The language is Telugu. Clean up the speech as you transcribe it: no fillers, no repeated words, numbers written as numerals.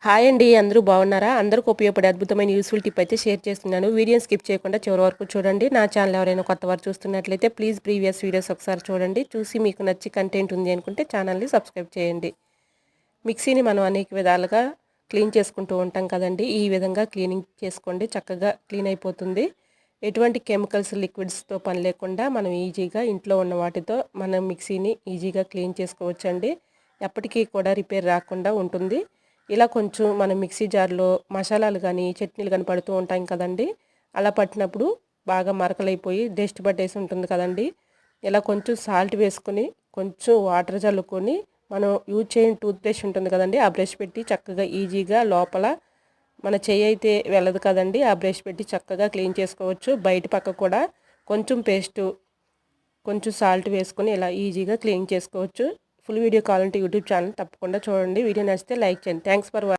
హాయ్ అండి, అందరూ బాగున్నారా? అందరికి ఉపయోగపడే అద్భుతమైన యూస్ఫుల్ టిప్ అయితే షేర్ చేస్తున్నాను. వీడియోని స్కిప్ చేయకుండా చివరి వరకు చూడండి. నా ఛానల్ ఎవరైనా కొత్త వారు చూస్తున్నట్లయితే ప్లీజ్ ప్రీవియస్ వీడియోస్ ఒకసారి చూడండి. చూసి మీకు నచ్చి కంటెంట్ ఉంది అనుకుంటే ఛానల్ని సబ్స్క్రైబ్ చేయండి. మిక్సీని మనం అనేక విధాలుగా క్లీన్ చేసుకుంటూ ఉంటాం కదండి. ఈ విధంగా క్లీనింగ్ చేసుకోండి, చక్కగా క్లీన్ అయిపోతుంది. ఎటువంటి కెమికల్స్ లిక్విడ్స్తో పని లేకుండా మనం ఈజీగా ఇంట్లో ఉన్న వాటితో మనం మిక్సీని ఈజీగా క్లీన్ చేసుకోవచ్చండి. ఎప్పటికీ కూడా రిపేర్ రాకుండా ఉంటుంది. ఇలా కొంచెం మనం మిక్సీ జార్లో మసాలాలు కానీ చట్నీలు కానీ పడుతూ ఉంటాం కదండి. అలా పట్టినప్పుడు బాగా మరకలైపోయి డస్ట్ పట్టేసి ఉంటుంది కదండి. ఇలా కొంచెం సాల్ట్ వేసుకొని కొంచెం వాటర్ చల్లుకొని మనం యూజ్ చేయని టూత్ బ్రష్ ఉంటుంది కదండి, ఆ బ్రష్ పెట్టి చక్కగా ఈజీగా లోపల మన చెయ్యి అయితే వెళ్ళదు కదండి, ఆ బ్రష్ పెట్టి చక్కగా క్లీన్ చేసుకోవచ్చు. బయట పక్క కూడా కొంచెం పేస్టు కొంచెం సాల్ట్ వేసుకొని ఇలా ఈజీగా క్లీన్ చేసుకోవచ్చు. ఫుల్ వీడియో కావాలంటే యూట్యూబ్ ఛానల్ తప్పకుండా చూడండి. వీడియో నచ్చితే లైక్ చేయండి. Thanks for watching.